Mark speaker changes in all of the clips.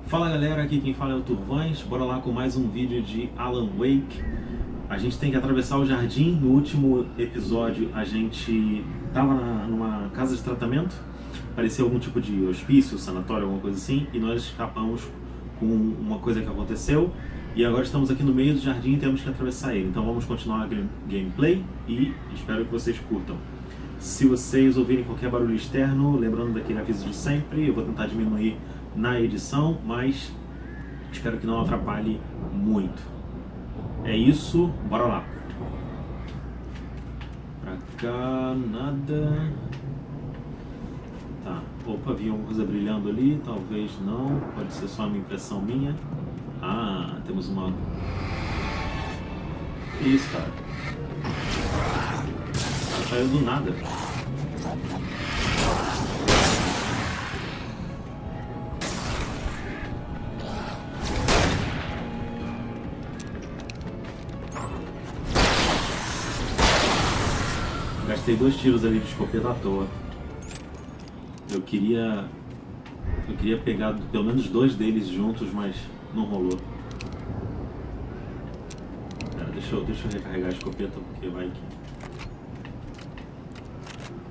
Speaker 1: Fala galera, aqui quem fala é o Turvans, bora lá com mais um vídeo de Alan Wake. A gente tem que atravessar o jardim. No último episódio a gente estava numa casa de tratamento, parecia algum tipo de hospício, sanatório, alguma coisa assim, e nós escapamos com uma coisa que aconteceu, e agora estamos aqui no meio do jardim e temos que atravessar ele. Então vamos continuar a gameplay e espero que vocês curtam. Se vocês ouvirem qualquer barulho externo, lembrando daquele aviso de sempre, eu vou tentar diminuir na edição, mas espero que não atrapalhe muito. É isso, bora lá. Pra cá, nada. Tá, opa, vi alguma coisa brilhando ali, talvez não, pode ser só uma impressão minha. Ah, temos uma... Que isso, cara? Saiu do nada. Gastei 2 tiros ali de escopeta à toa. Eu queria pegar pelo menos 2 deles juntos, mas não rolou. Pera, deixa eu recarregar a escopeta porque vai que...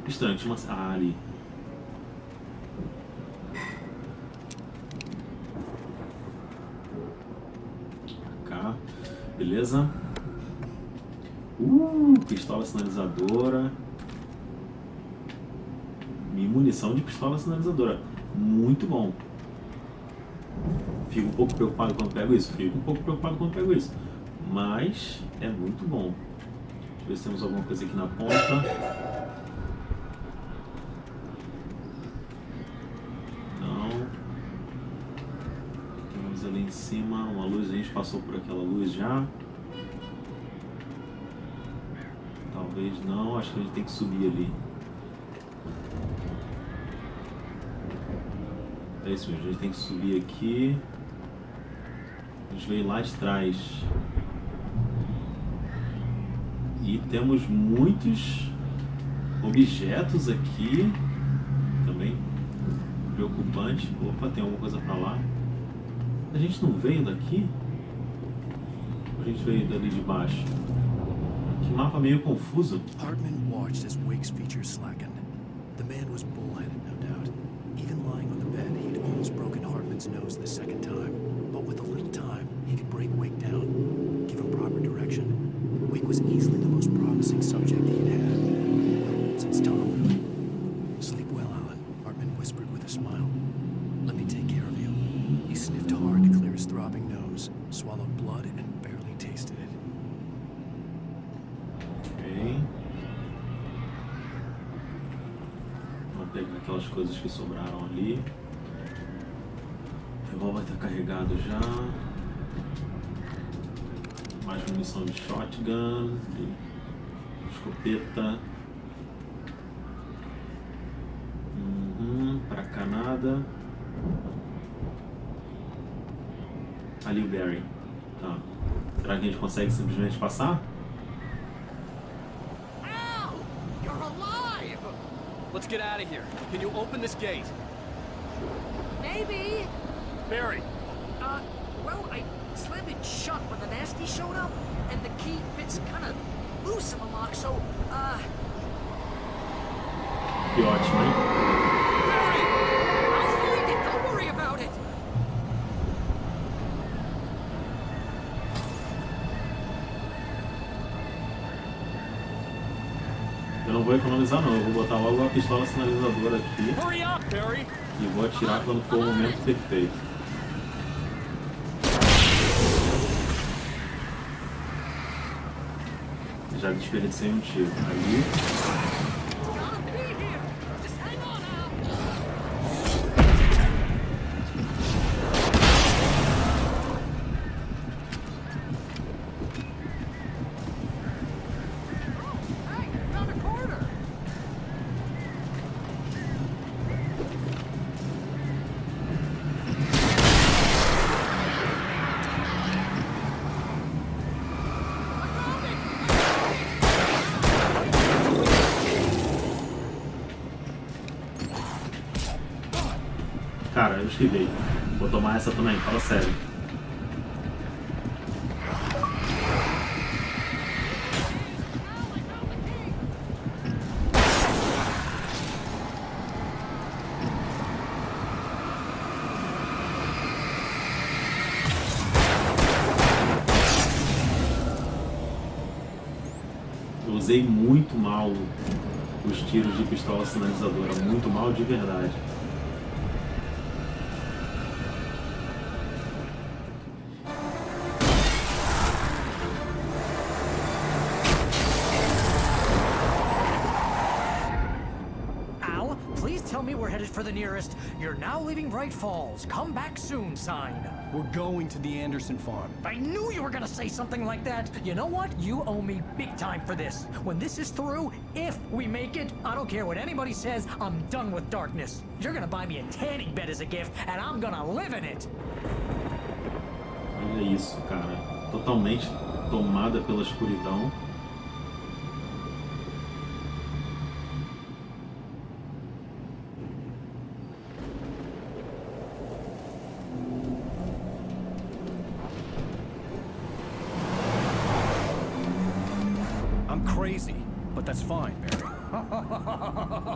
Speaker 1: Estranho, tinha uma... Ah, ali. Pra cá. Beleza. Pistola sinalizadora. E munição de pistola sinalizadora. Muito bom. Fico um pouco preocupado quando pego isso. Mas é muito bom. Deixa eu ver se temos alguma coisa aqui na ponta. Não. Temos ali em cima uma luz. A gente passou por aquela luz já. Talvez não, acho que a gente tem que subir ali. É isso mesmo, a gente tem que subir aqui. A gente veio lá de trás. E temos muitos objetos aqui. Também preocupante. Opa, tem alguma coisa pra lá. A gente não veio daqui? Ou a gente veio dali de baixo? Que mapa meio confuso.
Speaker 2: Hartman watched as Wake's features slackened. The man was bullheaded, no doubt. Even lying on the bed, he'd almost broken Hartman's nose the second time. But with a little time, he could break Wake down, give him proper direction. Wake was easily the most promising subject he had had. Well, since Tom really. Sleep well, Alan, Hartman whispered with a smile. Let me take care of you. He sniffed hard to clear his throbbing nose, swallowed blood, and barely tasted it.
Speaker 1: Vamos pegar aquelas coisas que sobraram ali. O revólver está carregado já. Mais munição de shotgun, de escopeta. Pra cá nada. Ali o Barry. Tá. Será que a gente consegue simplesmente passar?
Speaker 3: Let's get out of here. Can you open this gate?
Speaker 4: Maybe.
Speaker 3: Barry!
Speaker 4: Well, I slammed it shut when the nasty showed up, and the key fits kind of loose in the lock, so,
Speaker 1: Que ótimo, hein?
Speaker 4: Barry! I'll find it, don't worry about it!
Speaker 1: Eu não vou economizar não, eu vou botar logo a pistola sinalizadora aqui.
Speaker 3: Hurry up, Barry!
Speaker 1: E vou atirar quando for o momento perfeito. Já desperdicei um tiro. Ali.
Speaker 4: Gotta be here! Just hang on out! Hey, found a corner!
Speaker 1: Cara, eu esquivei. Vou tomar essa também, fala sério. Eu usei muito mal os tiros de pistola sinalizadora, muito mal de verdade.
Speaker 4: Al, please tell me we're headed for the nearest "You're now leaving Bright Falls. Come back soon" sign.
Speaker 2: We're going to the Anderson farm.
Speaker 4: I knew you were gonna say something like that. You know what? You owe me big time for this. When this is through, if we make it, I don't care what anybody says, I'm done with darkness. You're gonna buy me a tanning bed as a gift, and I'm gonna live in it.
Speaker 1: Olha isso, cara. Totalmente tomada pela escuridão.
Speaker 2: I'm crazy, but that's fine, Barry.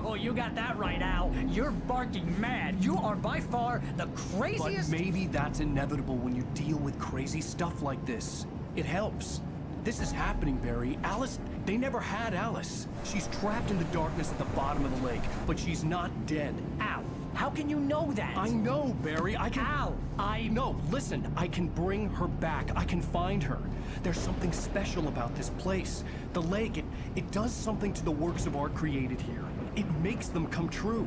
Speaker 4: Oh, you got that right, Al. You're barking mad. You are by far the
Speaker 2: But
Speaker 4: craziest.
Speaker 2: maybe that's inevitable when you deal with crazy stuff like this. It helps. This is happening, Barry. Alice, they never had Alice. She's trapped in the darkness at the bottom of the lake, but she's not dead.
Speaker 4: Al, how can you know that?
Speaker 2: I know, Barry. I can...
Speaker 4: Al,
Speaker 2: No, listen. I can bring her back. I can find her. There's something special about this place. The lake, it does something to the works of art created here. It makes them come true.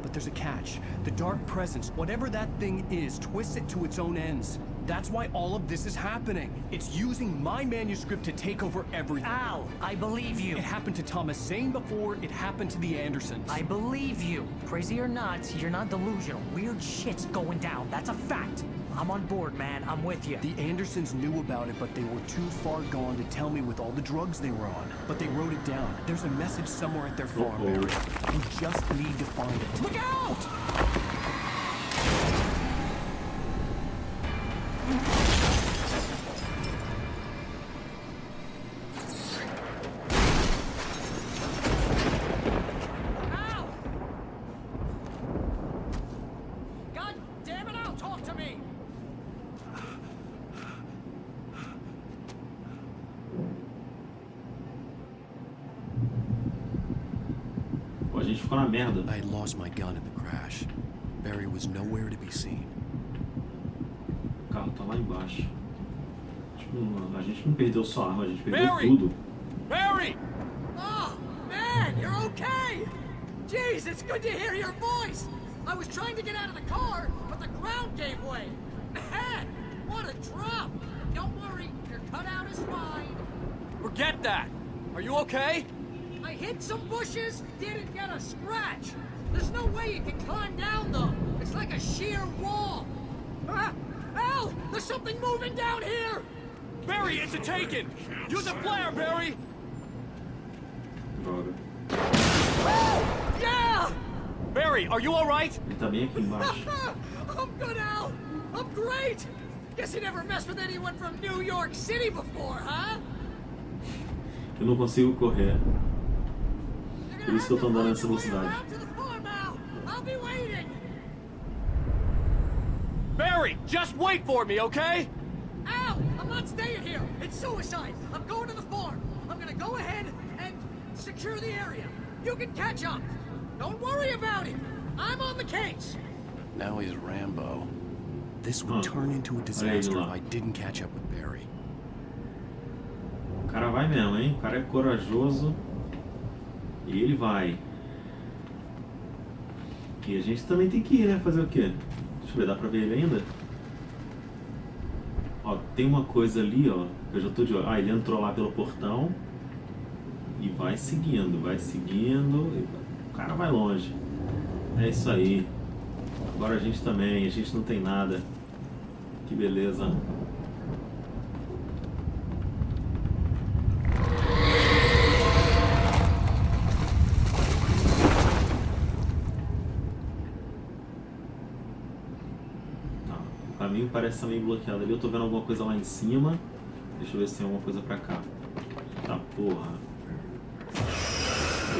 Speaker 2: But there's a catch. The dark presence, whatever that thing is, twists it to its own ends. That's why all of this is happening. It's using my manuscript to take over everything.
Speaker 4: Al, I believe you.
Speaker 2: It happened to Thomas Zane before, it happened to the Andersons.
Speaker 4: I believe you. Crazy or not, you're not delusional. Weird shit's going down. That's a fact. I'm on board, man. I'm with you.
Speaker 2: The Andersons knew about it, but they were too far gone to tell me with all the drugs they were on. But they wrote it down. There's a message somewhere at their farm,
Speaker 1: Uh-oh.
Speaker 2: Barry. You just need to find it.
Speaker 4: Look out! Al! God damn it, Al, talk to me!
Speaker 1: Pô, a gente ficou na merda.
Speaker 2: I had lost my gun in the crash. Barry was nowhere to be seen.
Speaker 1: O carro tá lá embaixo. A gente não perdeu só a arma, a gente perdeu
Speaker 3: Barry!
Speaker 1: tudo.
Speaker 3: Barry!
Speaker 4: Oh, man, you're okay! Jeez, it's good to hear your voice! I was trying to get out of the car, but the ground gave way. Man, what a drop! Don't worry, your cutout is fine.
Speaker 3: Forget that! Are you okay?
Speaker 4: I hit some bushes, didn't get a scratch. There's no way you can climb down, though. It's like a sheer wall. Ah, Al, there's something moving down here!
Speaker 3: Barry, it's a taken! Use a flare, Barry!
Speaker 1: Droga.
Speaker 4: Oh, yeah!
Speaker 3: Barry, are you alright?
Speaker 1: Ele tá bem aqui embaixo.
Speaker 4: I'm good, Al. I'm great. Guess you never messed with anyone from New York City before, huh?
Speaker 1: Eu não consigo correr.
Speaker 4: You're
Speaker 1: Por
Speaker 4: gonna
Speaker 1: isso que eu
Speaker 4: have
Speaker 1: tô
Speaker 4: to
Speaker 1: andando
Speaker 4: find
Speaker 1: nessa
Speaker 4: your way
Speaker 1: velocidade.
Speaker 4: around to the farm, Al. I'll be waiting.
Speaker 3: Barry, just wait for me, okay?
Speaker 4: Al, I'm not staying here. It's suicide. I'm going to the farm. I'm gonna go ahead and secure the area. You can catch up. Don't worry about it. I'm on the case.
Speaker 2: Now he's Rambo. This would
Speaker 1: Huh.
Speaker 2: turn into a
Speaker 1: Olha
Speaker 2: disaster
Speaker 1: ele
Speaker 2: if
Speaker 1: lá.
Speaker 2: I didn't catch up with Barry.
Speaker 1: O cara vai mesmo, hein? O cara é corajoso. E ele vai. E a gente também tem que ir, né? Fazer o quê? Deixa eu ver, dá pra ver ele ainda? Ó, tem uma coisa ali, ó. Eu já tô de olho. Ah, ele entrou lá pelo portão. E vai seguindo, vai seguindo. O cara vai longe. É isso aí. Agora a gente também, a gente não tem nada. Que beleza. Tá, O caminho parece estar meio bloqueado ali. Eu tô vendo alguma coisa lá em cima. Deixa eu ver se tem alguma coisa pra cá. Tá, porra.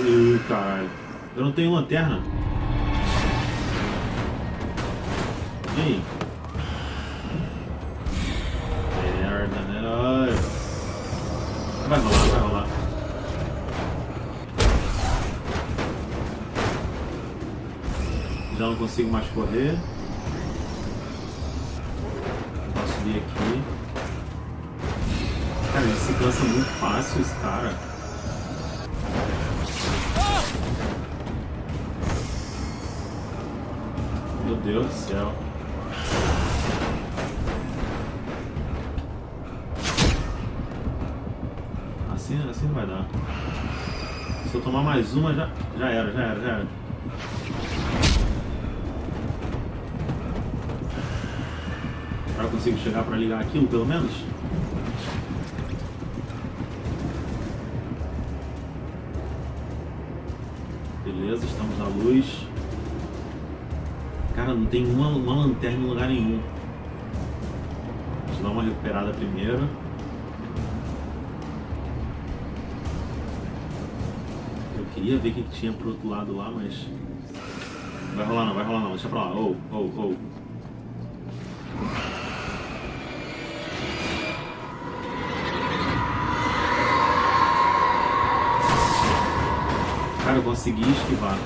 Speaker 1: Ih, caralho. Eu não tenho lanterna. E aí? Merda, né? Ai. Vai rolar, vai rolar. Já não consigo mais correr. Posso subir aqui. Cara, ele se cansa muito fácil, esse cara. Meu Deus do céu. Assim não vai dar. Se eu tomar mais uma, já era. Agora eu consigo chegar para ligar aquilo, pelo menos? Beleza, estamos na luz. Cara, não tem uma lanterna em lugar nenhum. Deixa eu dar uma recuperada primeiro. Eu queria ver o que tinha pro outro lado lá, mas... Vai rolar não, deixa pra lá. Oh. Cara, eu consegui esquivar.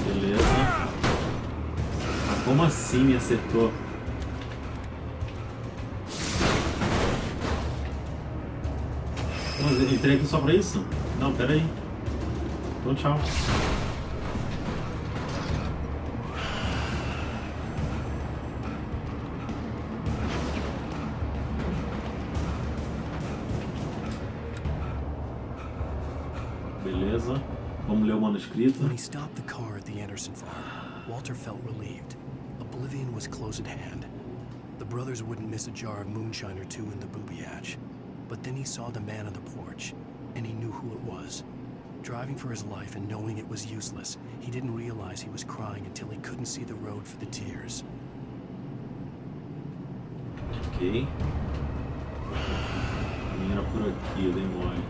Speaker 1: Beleza. Ah, como assim me acertou? Mas eu entrei aqui só pra isso? Não, pera aí. Então tchau. Beleza. Vamos ler o manuscrito.
Speaker 2: When he stopped the car at the Anderson farm, Walter felt relieved. Oblivion was close at hand. The brothers wouldn't miss a jar of moonshine or two in the booby hatch. But then he saw the man on the porch, and he knew who it was. Driving for his life and knowing it was useless, he didn't realize he was crying until he couldn't see the road for the tears.
Speaker 1: Ok. A minha era por aqui, eu dei mole.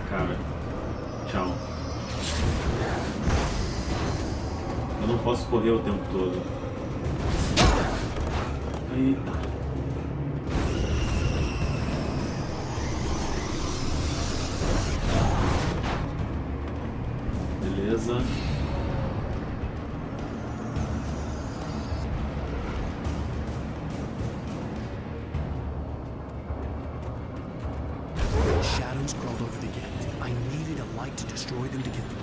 Speaker 1: Cara, tchau. Eu não posso correr o tempo todo. Eita. Beleza.
Speaker 2: Shadows crawled over the gate. I needed a light to destroy them to get through.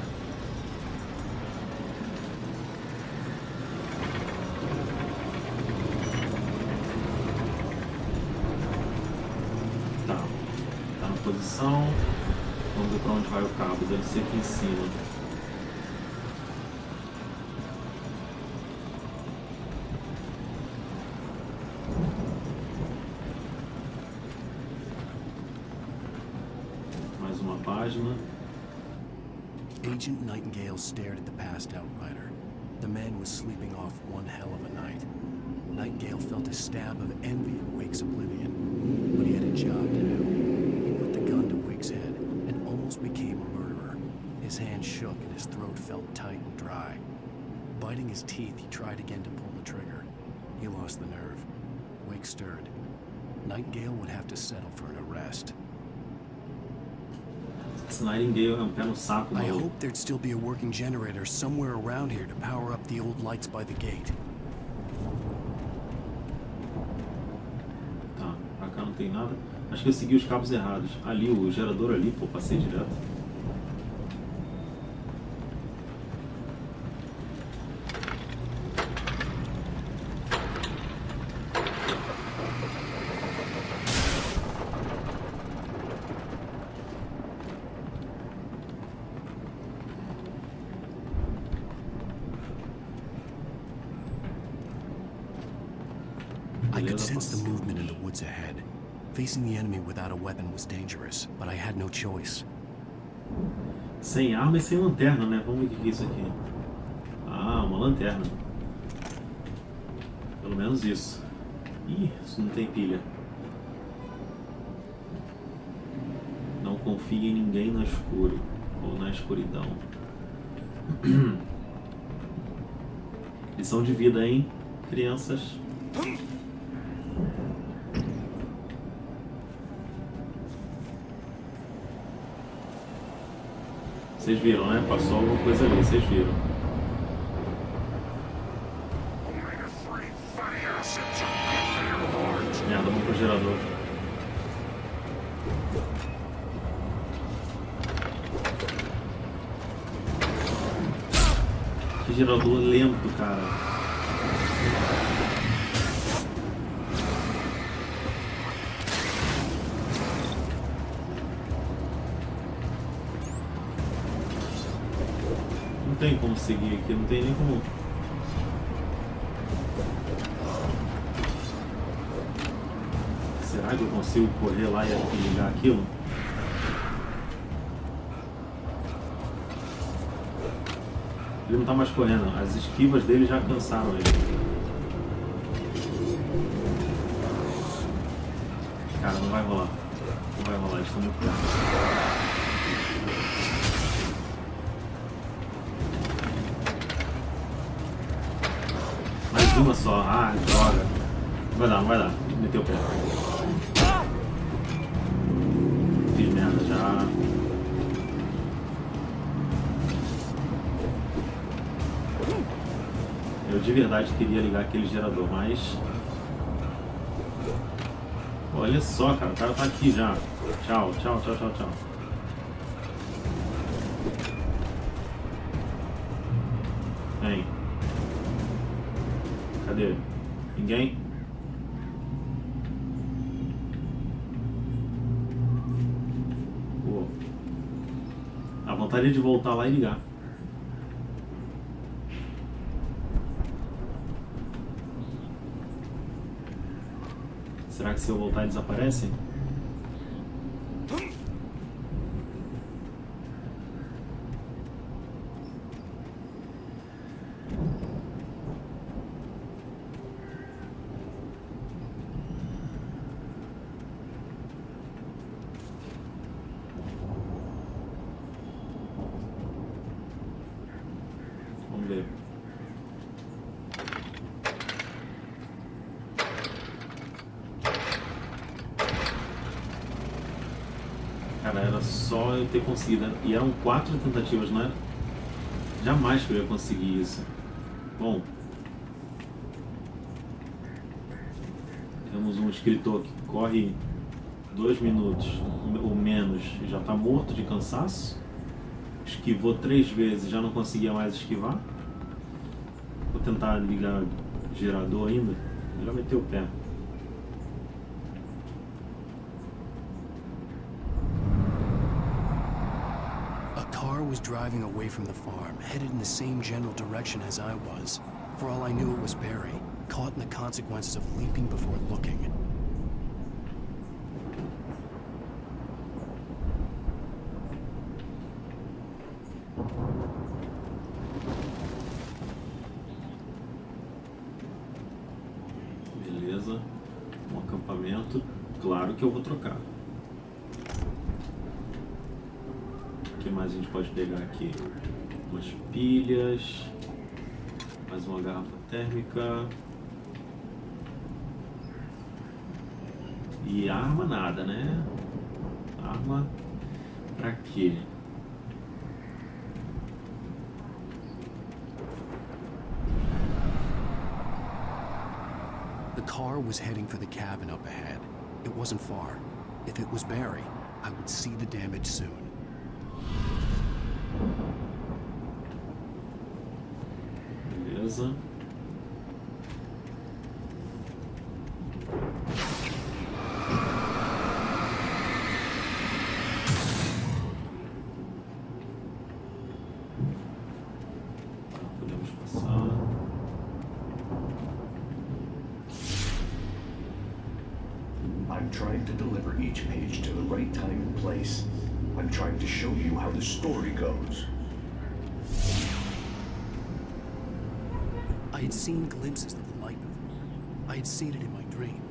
Speaker 1: Tá na posição. Vamos ver pra onde vai o cabo. Deve ser aqui em cima. Mais uma página.
Speaker 2: Agent Nightingale stared at the passed out rider. The man was sleeping off one hell of a night. Nightingale felt a stab of envy at Wake's oblivion, but he had a job to do. He put the gun to Wake's head and almost became a murderer. His hand shook and his throat felt tight and dry. Biting his teeth, he tried again to pull the trigger. He lost the nerve. Wake stirred. Nightingale would have to settle for an arrest.
Speaker 1: Esse Nightingale é um pé no saco,
Speaker 2: I
Speaker 1: maluco.
Speaker 2: hoped there'd still be a working generator somewhere around here to power up the old lights by the gate.
Speaker 1: Tá, pra cá não tem nada. Acho que eu segui os cabos errados. Ali, o gerador ali, pô, passei direto.
Speaker 2: I could sense the movement in the woods ahead. Facing the enemy without a weapon was dangerous, but I had no choice.
Speaker 1: Sem arma e sem lanterna, né? Vamos ver o que é isso aqui. Ah, uma lanterna. Pelo menos isso. Ih, isso não tem pilha. Não confie em ninguém no escuro ou na escuridão. Lição de vida, hein, crianças? Vocês viram, né? Passou alguma coisa ali, vocês viram. Merda, vamos pro gerador. Que gerador lento, cara. Não tem como seguir aqui, não tem nem como. Será que eu consigo correr lá e ligar aquilo? Ele não tá mais correndo, as esquivas dele já cansaram ele. Cara, não vai rolar. Não vai rolar, eles estão muito perto. Mais uma só. Ah, droga. Não vai dar, não vai dar. Meteu o pé. Fiz merda já. Eu de verdade queria ligar aquele gerador, mas... Olha só, cara, o cara tá aqui já. Tchau, tchau, tchau, tchau, tchau. Vem. Cadê? Ninguém? Pô. A vontade é de voltar lá e ligar. Será que se eu voltar eles aparecem? Vamos ver. Cara, era só eu ter conseguido. E eram 4 tentativas, não era? Jamais que eu ia conseguir isso. Bom. Temos um escritor que corre 2 minutos ou menos e já está morto de cansaço. Esquivou 3 vezes, já não conseguia mais esquivar. Vou tentar ligar o gerador ainda. Já meteu o pé.
Speaker 2: Was driving away from the farm, headed in the same general direction as I was. For all I knew, it was Barry, caught in the consequences of leaping before looking.
Speaker 1: Beleza. Um acampamento. Claro que eu vou trocar. O que mais a gente pode pegar aqui? Umas pilhas, mais uma garrafa térmica e arma nada, né? Arma pra quê?
Speaker 2: The car was heading for the cabin up ahead. It wasn't far. If it was Barry, I would see the damage soon.
Speaker 1: Beleza. Podemos passar.
Speaker 5: I'm trying to deliver each page to the right time and place. I'm trying to show you how the story goes.
Speaker 2: I had seen glimpses of the light before. I had seen it in my dream.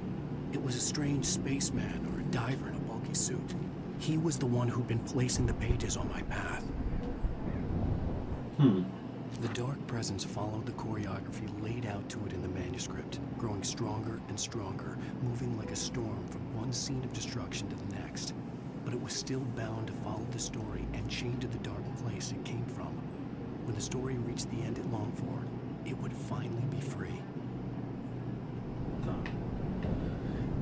Speaker 2: It was a strange spaceman or a diver in a bulky suit. He was the one who'd been placing the pages on my path. The dark presence followed the choreography laid out to it in the manuscript, growing stronger and stronger, moving like a storm from one scene of destruction to the next. But it was still bound to follow the story and chained to the dark place it came from. When the story reached the end it longed for, it would finally be free.
Speaker 1: Tá.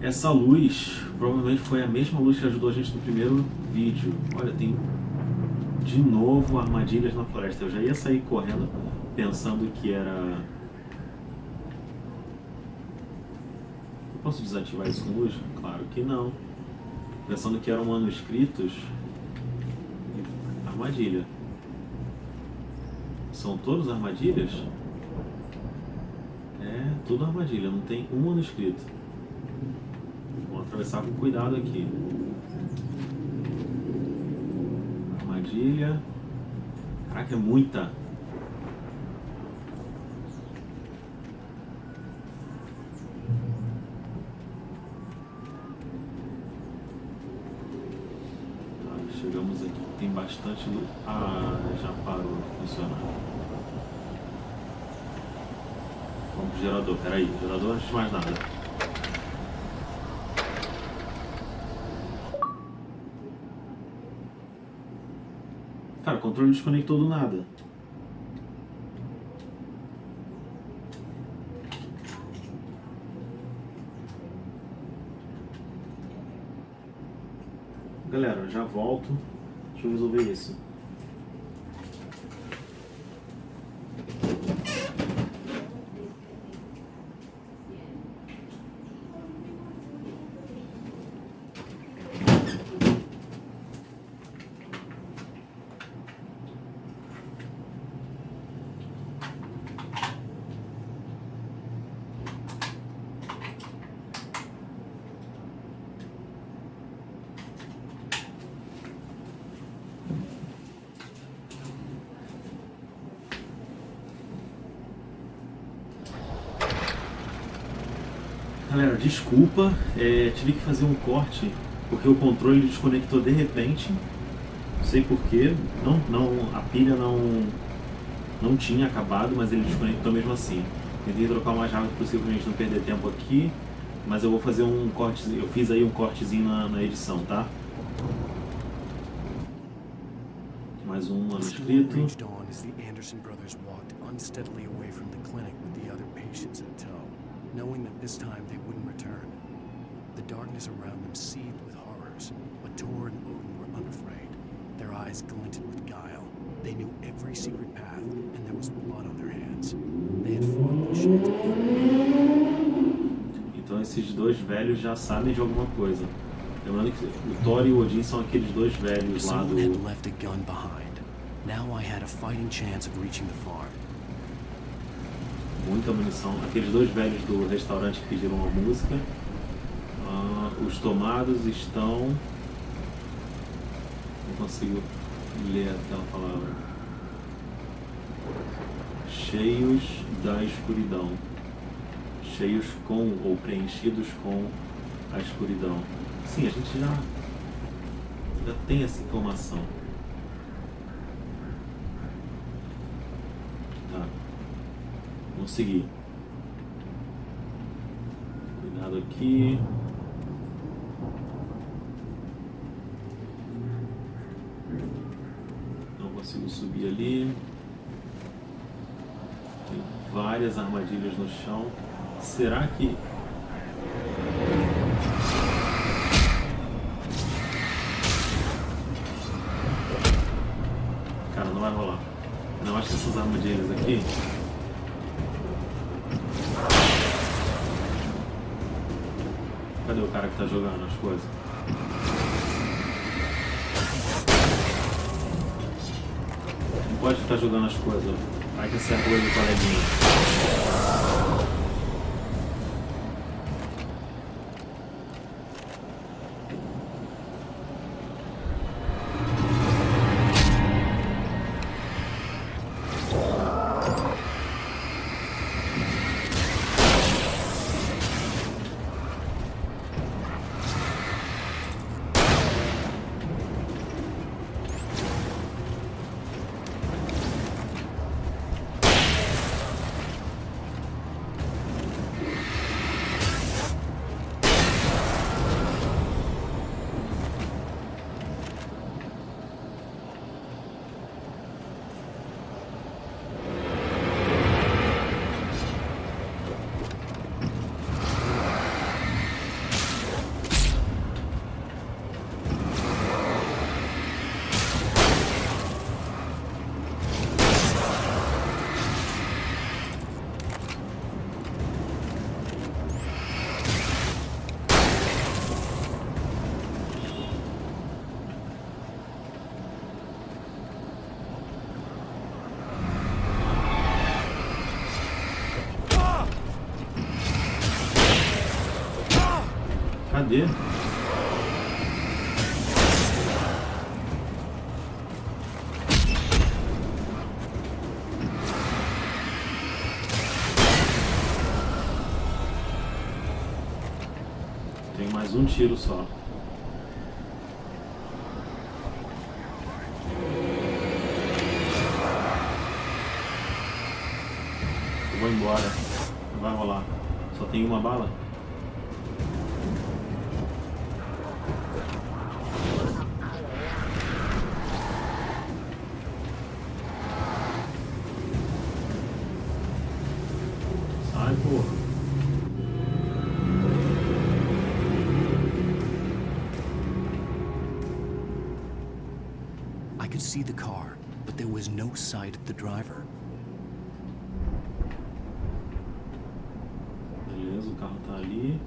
Speaker 1: Essa luz provavelmente foi a mesma luz que ajudou a gente no primeiro vídeo. Olha, tem de novo armadilhas na floresta. Eu já ia sair correndo pensando que era... Eu posso desativar isso com luz? Claro que não. Pensando que eram manuscritos. Armadilha. São todos armadilhas? É, tudo armadilha. Não tem um manuscrito. Vamos atravessar com cuidado aqui. Armadilha. Caraca, é muita. Chegamos aqui, tem bastante luz. Ah, já parou de funcionar. Vamos pro gerador, peraí, gerador antes de mais nada. Cara, o controle desconectou do nada. Galera, já volto. Deixa eu resolver isso. Galera, desculpa, tive que fazer um corte porque o controle desconectou de repente, não sei porquê, a pilha não tinha acabado, mas ele desconectou mesmo assim. Tentei trocar o mais rápido possível pra gente não perder tempo aqui, mas eu vou fazer um corte, eu fiz aí um cortezinho na edição, tá? Mais um manuscrito.
Speaker 2: Knowing that this time they wouldn't return. The darkness around them seethed with horrors, but Thor and Odin were unafraid. Their eyes glinted with guile. They knew every secret path, and there was blood on their hands. They had fought the ships before.
Speaker 1: Então esses dois velhos já sabem de alguma coisa. Lembrando que o Thor e o Odin são aqueles dois velhos lá do...
Speaker 2: Someone had left a gun behind. Now I had a fighting chance of reaching the farm.
Speaker 1: Muita munição. Aqueles dois velhos do restaurante que pediram uma música. Os tomados estão... Não consigo ler aquela palavra. Cheios da escuridão. Cheios com, ou preenchidos com a escuridão. Sim, a gente já tem essa informação. Tá. Vamos seguir. Cuidado aqui. Não consigo subir ali. Tem várias armadilhas no chão. Será que... Cara, não vai rolar. Não, acho que essas armadilhas aqui... Cadê o cara que tá jogando as coisas? Não pode ficar jogando as coisas. Vai que acerta o olho do coleguinha. poder? Tem mais um tiro só. Eu vou embora. Não vai rolar. Só tem uma bala? Sai, porra.
Speaker 2: I could see the car, but there was no sight of the driver.
Speaker 1: Beleza, o carro tá ali.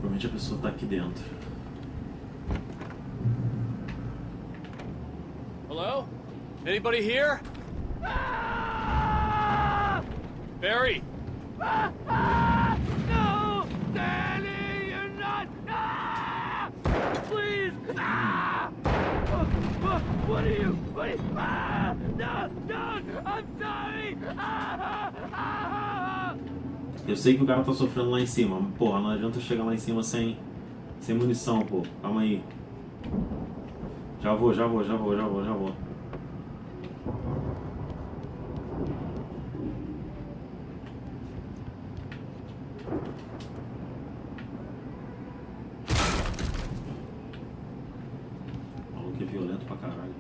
Speaker 1: Provavelmente a pessoa tá aqui dentro.
Speaker 3: Hello? Anybody here? Barry?
Speaker 4: No! Danny, you're not! Please! What are you? No! I'm sorry!
Speaker 1: Eu sei que o cara tá sofrendo lá em cima, mas porra, não adianta chegar lá em cima sem munição, pô. Calma aí. Já vou. O maluco é violento pra caralho.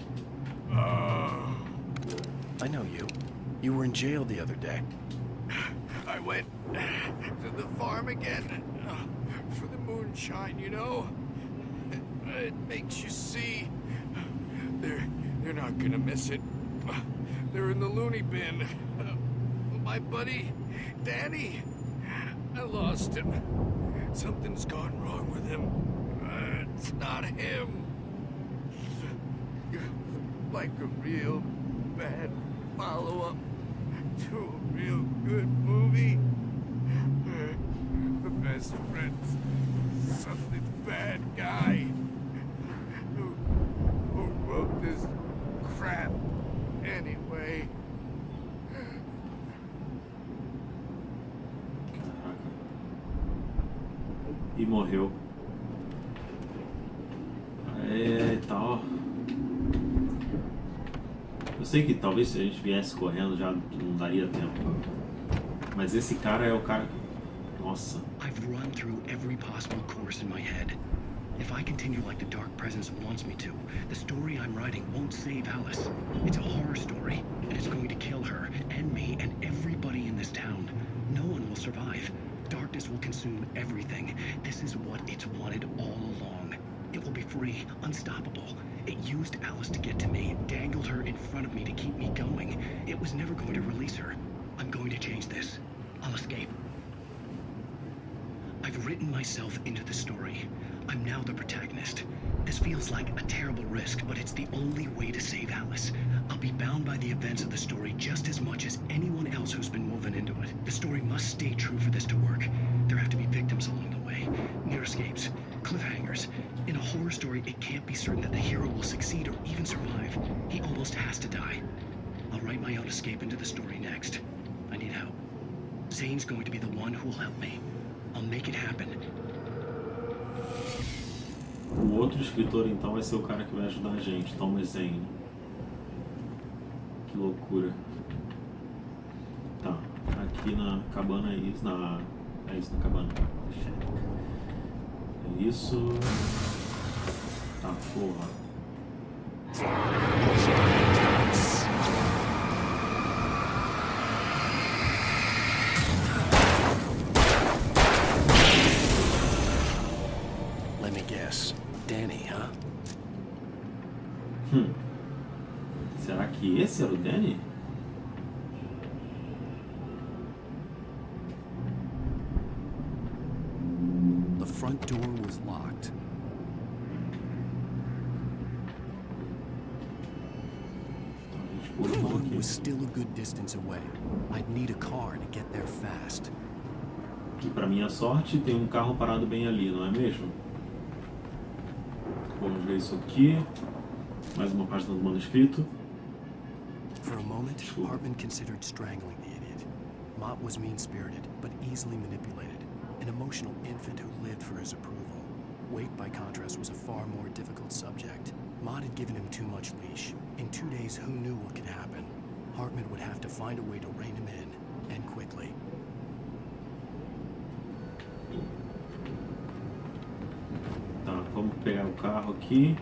Speaker 2: I know you. You were in jail the other day.
Speaker 6: I went to the farm again for the moonshine, you know? It makes you see. They're not gonna miss it. They're in the loony bin. My buddy, Danny, I lost him. Something's gone wrong with him. It's not him. Like a real bad follow-up to a real good movie. The best friend's suddenly the bad guy who wrote this crap anyway.
Speaker 1: E morreu. Eita, ó. Eu sei que talvez se a gente viesse correndo já não daria tempo. Mas esse cara é o cara... Nossa.
Speaker 7: I've run through every possible course in my head. If I continue like the Dark Presence wants me to, the story I'm writing won't save Alice. It's a horror story, and it's going to kill her, and me, and everybody in this town. No one will survive. Darkness will consume everything. This is what it's wanted all along. It will be free, unstoppable. It used Alice to get to me, dangled her in front of me to keep me going. It was never going to release her. I'm going to change this. I'll escape. I've written myself into the story. I'm now the protagonist. This feels like a terrible risk, but it's the only way to save Alice. I'll be bound by the events of the story just as much as anyone else who's been woven into it. The story must stay true for this to work. There have to be victims along the way, near escapes, cliffhangers. In a horror story, it can't be certain that the hero will succeed or even survive. He almost has to die. I'll write my own escape into the story next. I need help. Zane's going to be the one who will help me. I'll make it happen.
Speaker 1: O outro escritor então vai ser o cara que vai ajudar a gente, Thomas Zane. Que loucura. Tá, aqui na cabana é isso, é isso na cabana. É isso. Tá, porra.
Speaker 2: Let me guess. Danny, huh?
Speaker 1: Será que esse era o Danny?
Speaker 2: The front door was locked.
Speaker 1: Então a gente
Speaker 2: But the moon was still a good distance away. I'd need a car to get there fast.
Speaker 1: E para minha sorte, tem um carro parado bem ali, não é mesmo? Vamos ver isso aqui. Mais uma página do manuscrito.
Speaker 2: For a moment, Hartman considered strangling the idiot. Mott was mean-spirited, but easily manipulated. An emotional infant who lived for his approval. Wake, by contrast, was a far more difficult subject. Mott had given him too much leash. In 2 days, who knew what could happen? Hartman would have to find a way to rein him in, and quickly.
Speaker 1: Tá, vamos pegar o carro aqui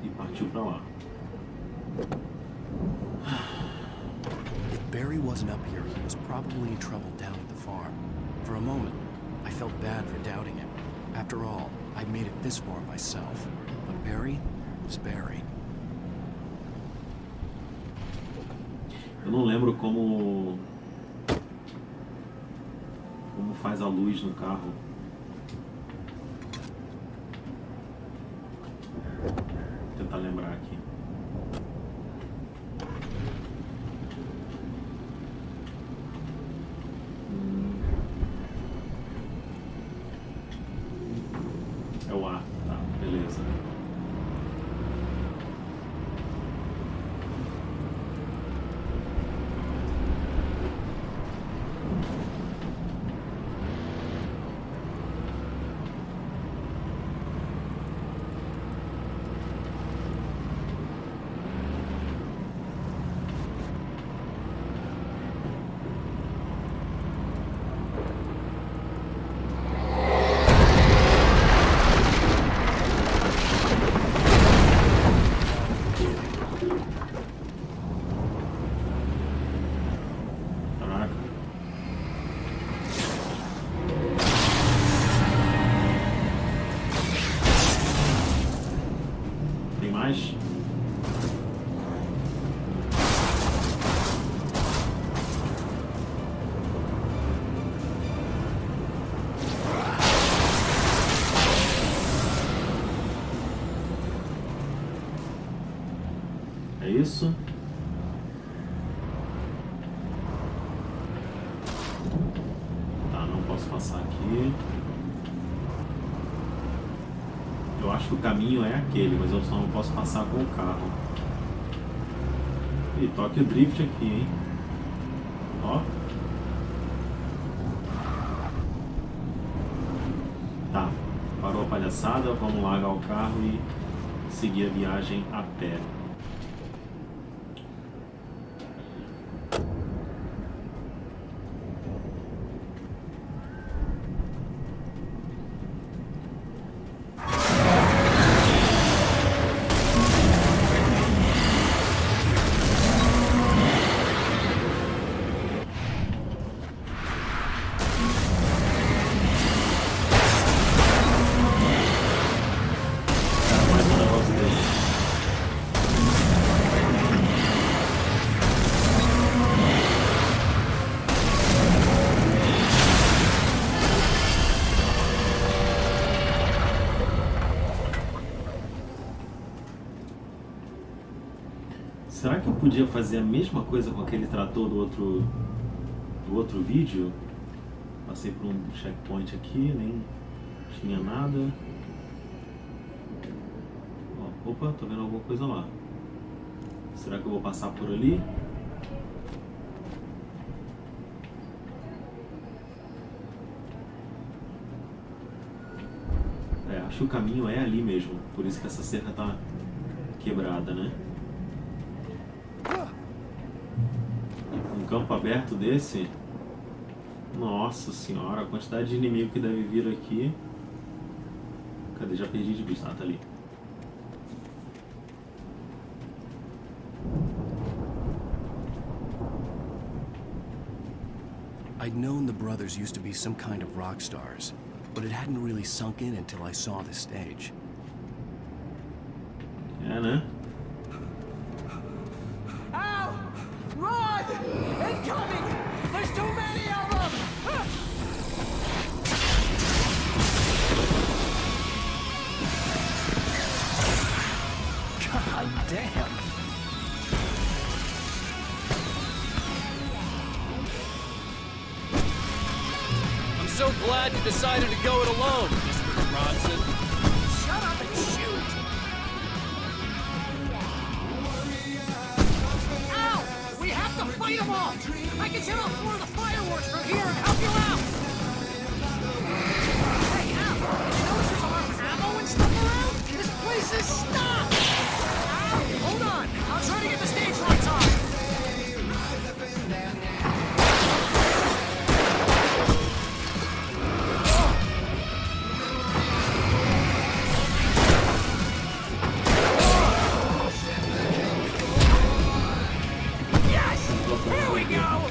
Speaker 1: e partiu para lá.
Speaker 2: If Barry wasn't up here, he was probably in trouble down at the farm. For a moment, I felt bad for doubting him. After all, I'd made it this far myself. But Barry was Barry.
Speaker 1: Eu não lembro como faz a luz no carro. Vou tentar lembrar aqui. É o ar, tá, beleza. É isso. Tá, não posso passar aqui. Eu acho que o caminho é aquele, mas eu só não posso passar com o carro. E toque o drift aqui, hein? Ó. Tá, parou a palhaçada, vamos largar o carro e seguir a viagem a pé. Será que eu podia fazer a mesma coisa com aquele trator do outro vídeo? Passei por um checkpoint aqui, nem tinha nada. Ó, opa, tô vendo alguma coisa lá. Será que eu vou passar por ali? É, acho que o caminho é ali mesmo. Por isso que essa cerca tá quebrada, né? Um campo aberto desse, nossa senhora, a quantidade de inimigo que deve vir aqui. Cadê? Já perdi de vista. Ah, tá ali.
Speaker 2: I'd known the brothers used to be some kind of rock stars, but it hadn't really sunk in until I saw the stage.
Speaker 1: É, né?
Speaker 4: Run! Incoming! There's too many of them!
Speaker 2: God damn!
Speaker 3: glad you decided to go it alone, Mr. Bronson.
Speaker 4: Shut up and shoot! Ow! We have to fight them all! I can set off more of the fireworks from here and help you out! Hey, Al! You notice there's a lot of ammo and stuff around? This place is stopped! Ow! Hold on! I'll try to get the stage lights on! Here we go!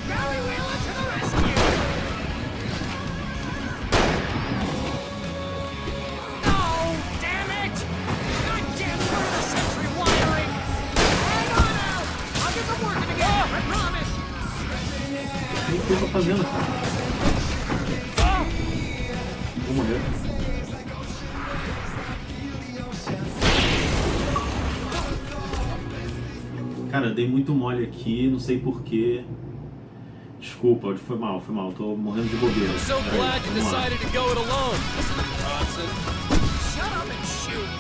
Speaker 4: Barry Wheeler to the rescue! No! Damn it! Goddamn part of the century wiring! Hang on out! I'll get them working again, I promise!
Speaker 1: O que eu tô fazendo, cara? Vou morrer. Cara, eu dei muito mole aqui, não sei porquê. Desculpa, foi mal, tô morrendo de bobeira.
Speaker 3: I'm so
Speaker 1: Peraí,
Speaker 3: glad you
Speaker 1: vamos lá.
Speaker 3: decided to go it alone, Mr. Bronson.
Speaker 4: Shut up and shoot!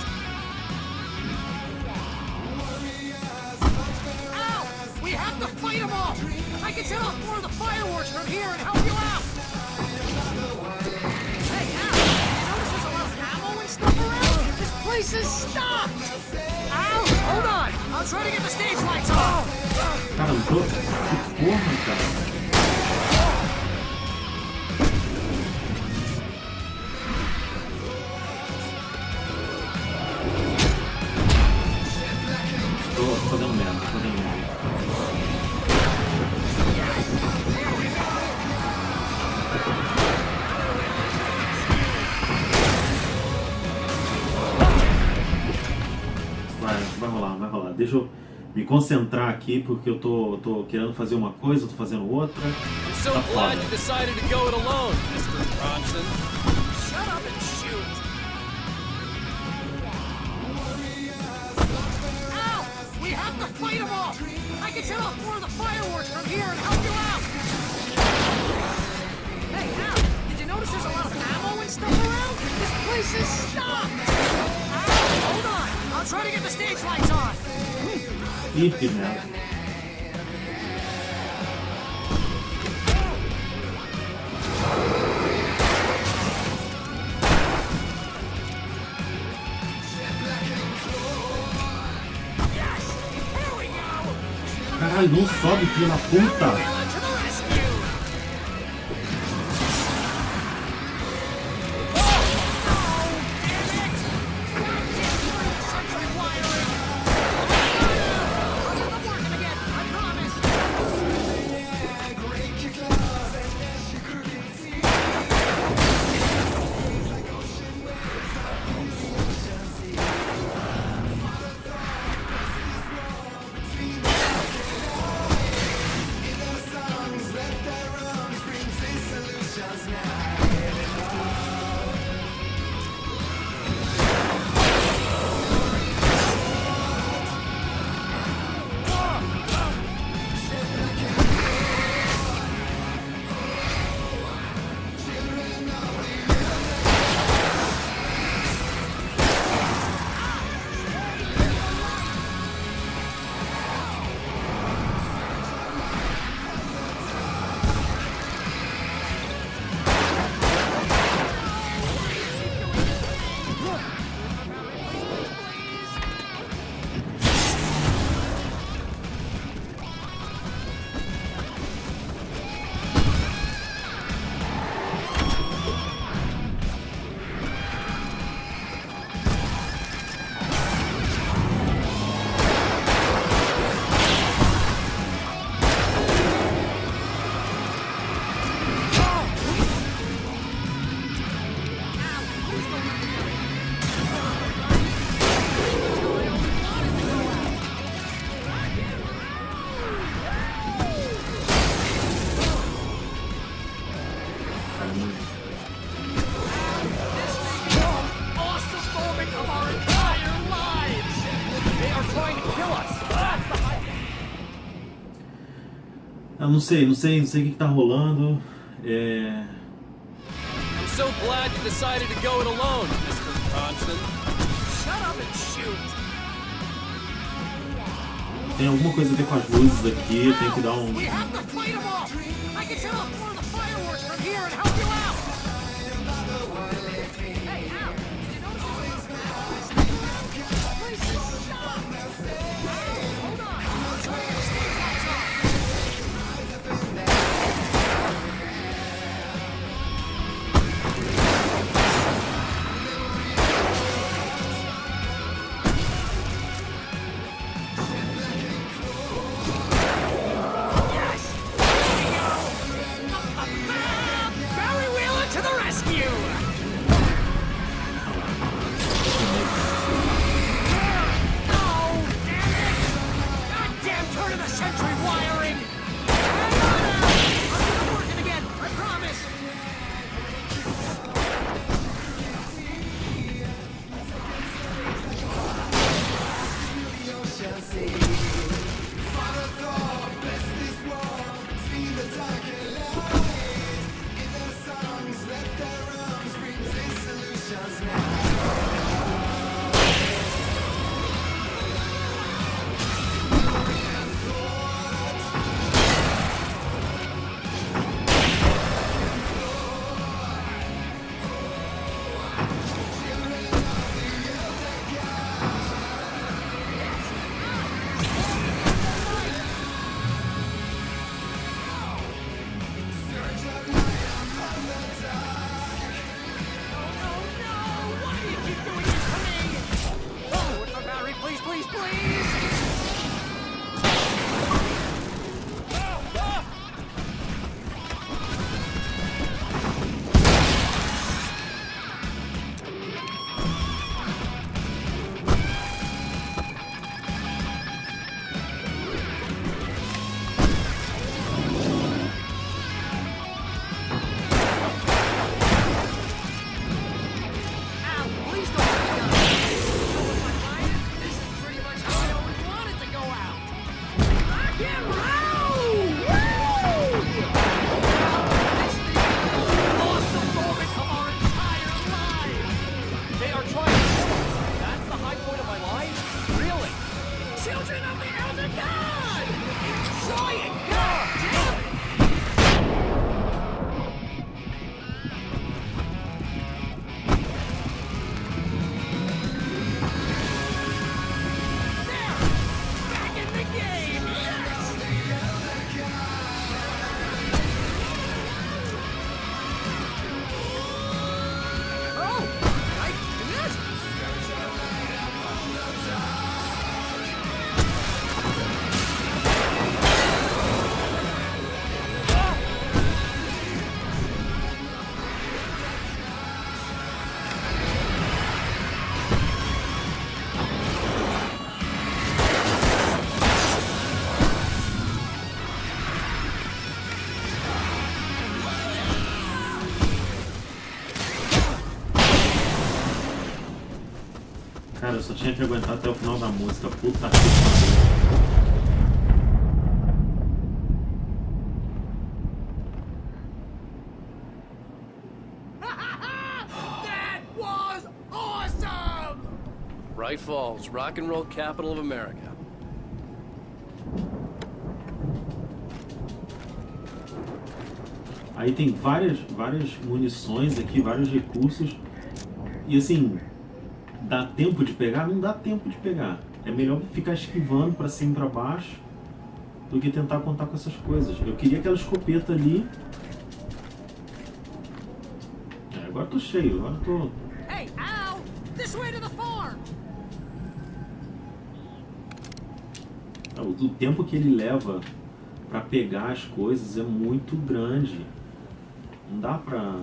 Speaker 4: Ow! We have to fight them all! I can set off more of the fireworks from here and help you out! Hey, Al! You notice there's a lot of ammo and stuff around? This place is stopped! Ow! Hold on! I'll try to get the stage lights on!
Speaker 1: Cara, eu tô... Que porra, cara. Tô dando merda. Vai rolar. Deixa eu me concentrar aqui, porque eu tô querendo fazer uma coisa, tô fazendo outra.
Speaker 3: I'm so
Speaker 1: Tá
Speaker 3: glad
Speaker 1: foda.
Speaker 3: you decided to go it alone, Mr. Bronson.
Speaker 4: Shut up and shoot! Ow! We have to fight them all! I can set off more of the fireworks from here and help you out! Hey, Al! Did you notice there's a lot of ammo and stuff around? This place is stopped! Ow! Hold on! I'll try to get the stage lights on!
Speaker 1: Ih, que merda.
Speaker 4: Yes! Here we go!
Speaker 1: Caralho, não sobe, filho da puta.
Speaker 4: Wheeler to the rescue!
Speaker 1: Eu não sei o que tá rolando.
Speaker 3: I'm so glad you decided to go it alone, Mr. Thompson.
Speaker 4: Shut up and shoot.
Speaker 1: Tem alguma coisa a ver com as luzes aqui, tem que dar um...
Speaker 4: We have to fight them all. I can set off more of the fireworks from here and help you out. Hey, Al, did you notice this? The place is shot. Hold on. So I can stay lights off.
Speaker 1: Cara, eu só tinha que aguentar até o final da música. Puta que pariu.
Speaker 4: That was awesome!
Speaker 3: Bright Falls, rock and roll capital of America.
Speaker 1: Aí tem várias munições aqui, vários recursos. E assim, dá tempo de pegar? Não dá tempo de pegar. É melhor ficar esquivando pra cima e pra baixo do que tentar contar com essas coisas. Eu queria aquela escopeta ali. Agora tô cheio, agora tô...
Speaker 4: Hey, Al! This way to the farm!
Speaker 1: O tempo que ele leva pra pegar as coisas é muito grande. Não dá pra...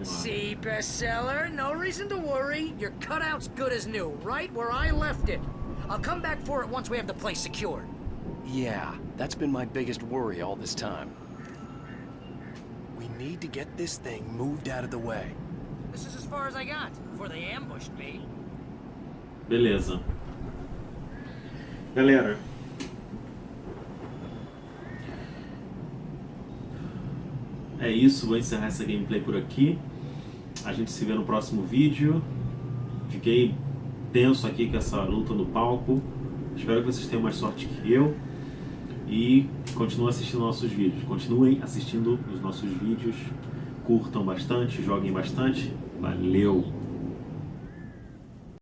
Speaker 4: See, bestseller. No reason to worry. Your cutout's good as new, right where I left it. I'll come back for it once we have the place secured.
Speaker 2: Yeah, that's been my biggest worry all this time. We need to get this thing moved out of the way.
Speaker 4: This is as far as I got before they ambushed me.
Speaker 1: Beleza. Galera, é isso, vou encerrar essa gameplay por aqui. A gente se vê no próximo vídeo. Fiquei tenso aqui com essa luta no palco. Espero que vocês tenham mais sorte que eu. E continuem assistindo nossos vídeos. Continuem assistindo os nossos vídeos. Curtam bastante, joguem bastante. Valeu!